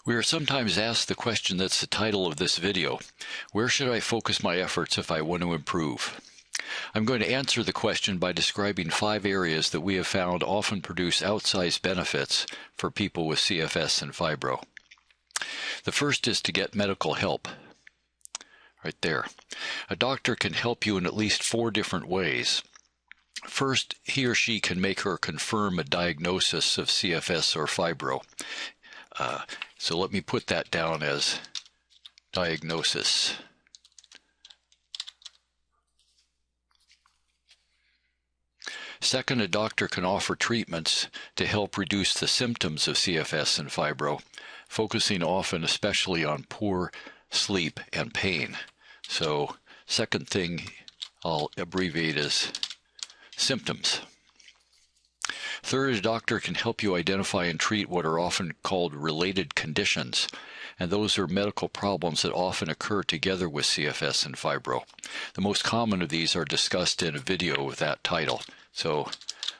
We are sometimes asked the question that's the title of this video: where should I focus my efforts if I want to improve? I'm going to answer the question by describing 5 areas that we have found often produce outsized benefits for people with CFS and fibro. The first is to get medical help. Right there. A doctor can help you in at least 4 different ways. First, he or she can make or confirm a diagnosis of CFS or fibro. So let me put that down as diagnosis. Second, a doctor can offer treatments to help reduce the symptoms of CFS and fibro, focusing often especially on poor sleep and pain. So, second thing I'll abbreviate as symptoms. Third, a doctor can help you identify and treat what are often called related conditions, and those are medical problems that often occur together with CFS and fibro. The most common of these are discussed in a video with that title. So,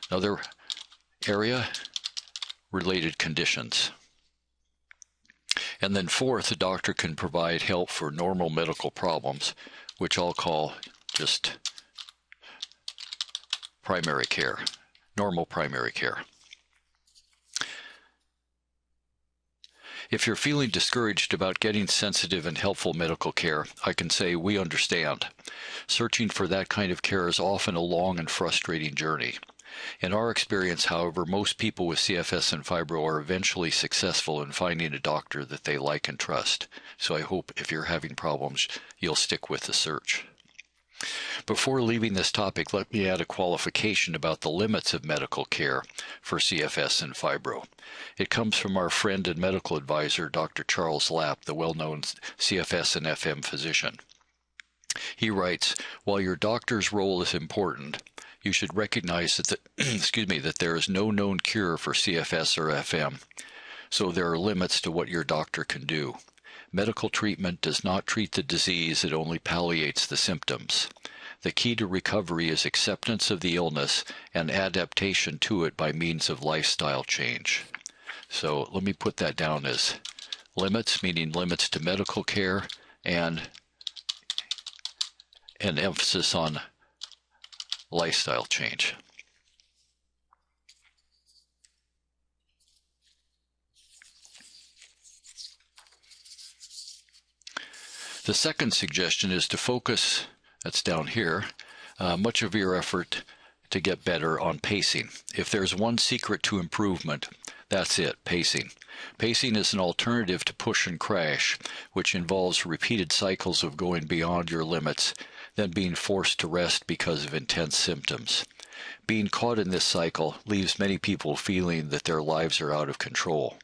another area, related conditions. And then fourth, a doctor can provide help for normal medical problems, which I'll call just primary care, normal primary care. If you're feeling discouraged about getting sensitive and helpful medical care, I can say we understand. Searching for that kind of care is often a long and frustrating journey. In our experience, however, most people with CFS and fibro are eventually successful in finding a doctor that they like and trust. So I hope if you're having problems, you'll stick with the search. Before leaving this topic, let me add a qualification about the limits of medical care for CFS and fibro. It comes from our friend and medical advisor, Dr. Charles Lapp, the well-known CFS and FM physician. He writes, while your doctor's role is important, you should recognize that that there is no known cure for CFS or FM, so there are limits to what your doctor can do. Medical treatment does not treat the disease, it only palliates the symptoms. The key to recovery is acceptance of the illness and adaptation to it by means of lifestyle change. So let me put that down as limits, meaning limits to medical care, and an emphasis on lifestyle change. The second suggestion is to focus, that's down here, much of your effort to get better on pacing. If there's one secret to improvement, that's it, pacing. Pacing is an alternative to push and crash, which involves repeated cycles of going beyond your limits, then being forced to rest because of intense symptoms. Being caught in this cycle leaves many people feeling that their lives are out of control.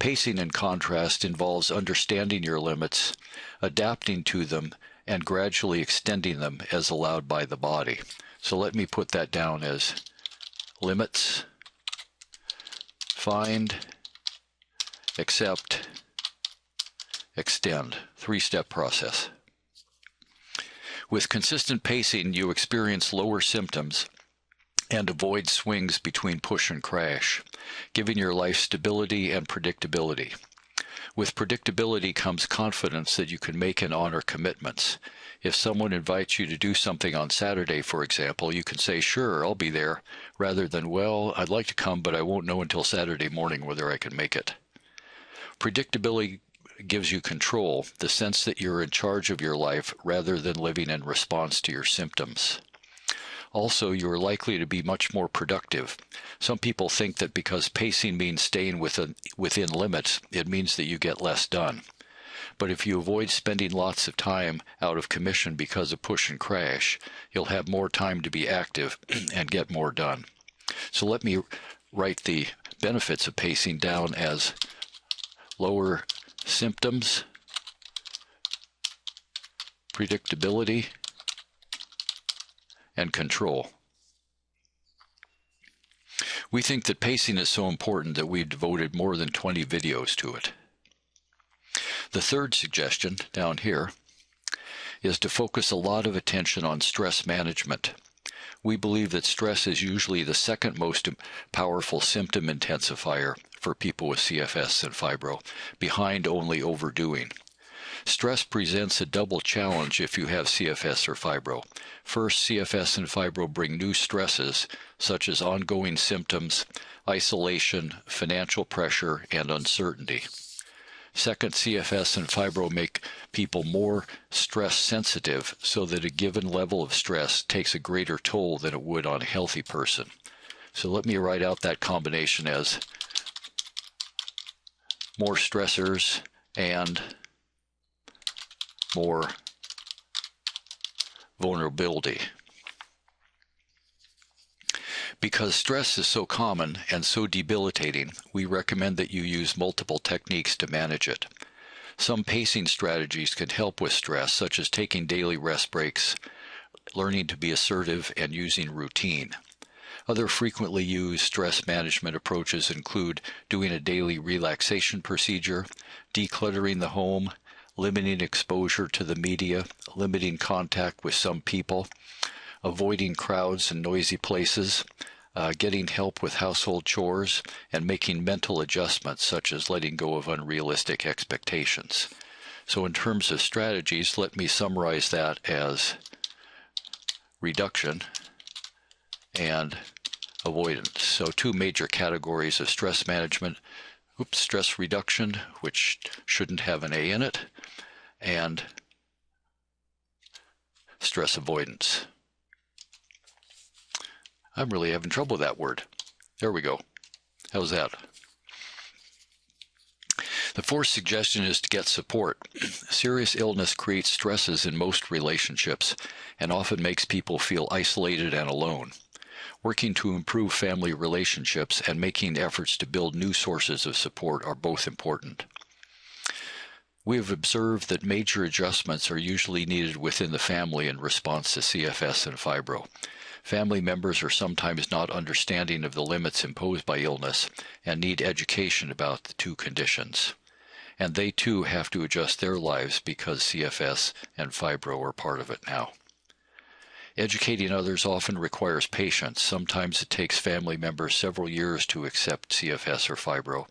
Pacing, in contrast, involves understanding your limits, adapting to them, and gradually extending them as allowed by the body. So let me put that down as limits, find, accept, extend. 3-step process. With consistent pacing, you experience lower symptoms and avoid swings between push and crash, giving your life stability and predictability. With predictability comes confidence that you can make and honor commitments. If someone invites you to do something on Saturday, for example, you can say, sure, I'll be there, rather than, well, I'd like to come, but I won't know until Saturday morning whether I can make it. Predictability gives you control, the sense that you're in charge of your life rather than living in response to your symptoms. Also, you are likely to be much more productive. Some people think that because pacing means staying within limits, it means that you get less done. But if you avoid spending lots of time out of commission because of push and crash, you'll have more time to be active and get more done. So let me write the benefits of pacing down as lower symptoms, predictability, and control. We think that pacing is so important that we've devoted more than 20 videos to it. The third suggestion, down here, is to focus a lot of attention on stress management. We believe that stress is usually the second most powerful symptom intensifier for for people with CFS and fibro, behind only overdoing. Stress presents a double challenge if you have CFS or fibro. First, CFS and fibro bring new stresses, such as ongoing symptoms, isolation, financial pressure, and uncertainty. Second, CFS and fibro make people more stress sensitive, so that a given level of stress takes a greater toll than it would on a healthy person. So let me write out that combination as more stressors and more vulnerability. Because stress is so common and so debilitating, we recommend that you use multiple techniques to manage it. Some pacing strategies can help with stress, such as taking daily rest breaks, learning to be assertive, and using routine. Other frequently used stress management approaches include doing a daily relaxation procedure, decluttering the home, limiting exposure to the media, limiting contact with some people, avoiding crowds and noisy places, getting help with household chores, and making mental adjustments such as letting go of unrealistic expectations. So in terms of strategies, let me summarize that as reduction and avoidance. So two major categories of stress management: stress reduction, which shouldn't have an A in it, and stress avoidance. I'm really having trouble with that word. There we go. How's that? The fourth suggestion is to get support. Serious illness creates stresses in most relationships and often makes people feel isolated and alone. Working to improve family relationships and making efforts to build new sources of support are both important. We have observed that major adjustments are usually needed within the family in response to CFS and fibro. Family members are sometimes not understanding of the limits imposed by illness and need education about the two conditions. And they too have to adjust their lives because CFS and fibro are part of it now. Educating others often requires patience. Sometimes it takes family members several years to accept CFS or fibro,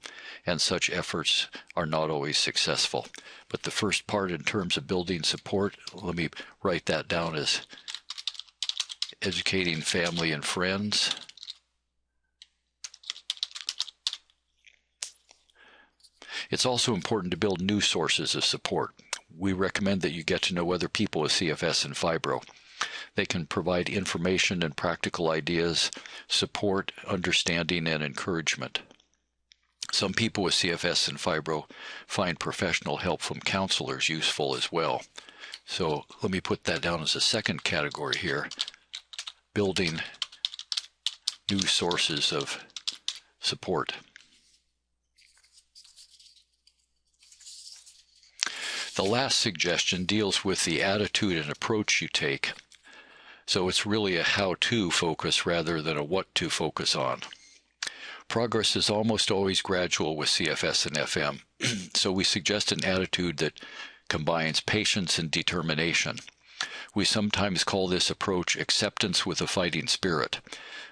and such efforts are not always successful. But the first part, in terms of building support, let me write that down as educating family and friends, it's also important to build new sources of support. We recommend that you get to know other people with CFS and fibro. They can provide information and practical ideas, support, understanding, and encouragement. Some people with CFS and fibro find professional help from counselors useful as well. So let me put that down as a second category here: building new sources of support. The last suggestion deals with the attitude and approach you take. So it's really a how-to focus rather than a what-to focus on. Progress is almost always gradual with CFS and FM, so we suggest an attitude that combines patience and determination. We sometimes call this approach acceptance with a fighting spirit,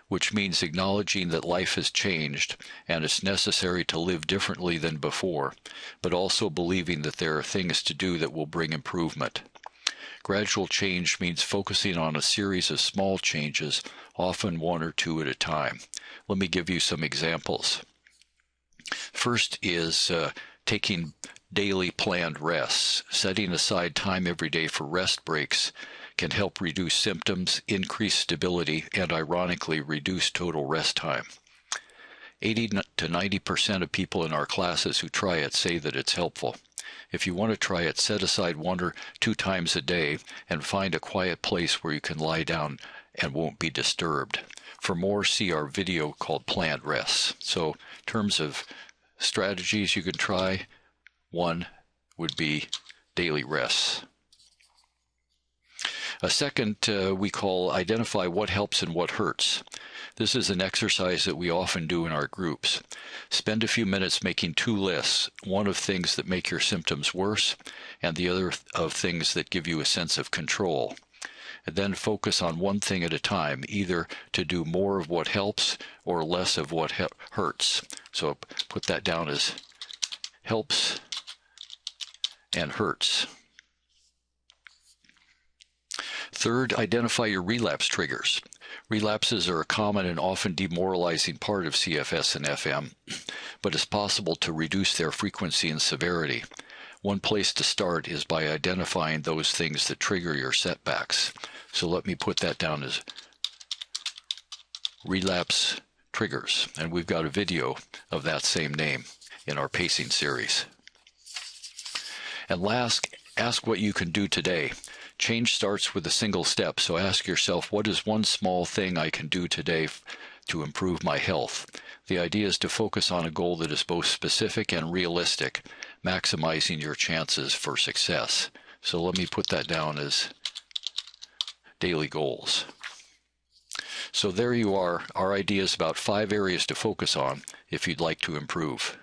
which means acknowledging that life has changed and it's necessary to live differently than before, but also believing that there are things to do that will bring improvement. Gradual change means focusing on a series of small changes, often one or two at a time. Let me give you some examples. First is taking daily planned rests. Setting aside time every day for rest breaks can help reduce symptoms, increase stability, and ironically reduce total rest time. 80 to 90% of people in our classes who try it say that it's helpful. If you want to try it, set aside 1 or 2 times a day and find a quiet place where you can lie down and won't be disturbed. For more, see our video called Planned Rests. So in terms of strategies you can try, one would be daily rests. A second we call identify what helps and what hurts. This is an exercise that we often do in our groups. Spend a few minutes making 2 lists, one of things that make your symptoms worse and the other of things that give you a sense of control. and then focus on one thing at a time, either to do more of what helps or less of what hurts. So put that down as helps and hurts. Third, identify your relapse triggers. Relapses are a common and often demoralizing part of CFS and FM, but it's possible to reduce their frequency and severity. One place to start is by identifying those things that trigger your setbacks. So let me put that down as relapse triggers, and we've got a video of that same name in our pacing series. And last, ask what you can do today. Change starts with a single step, so ask yourself, what is one small thing I can do today to improve my health? The idea is to focus on a goal that is both specific and realistic, maximizing your chances for success. So let me put that down as daily goals. So there you are, our ideas about 5 areas to focus on if you'd like to improve.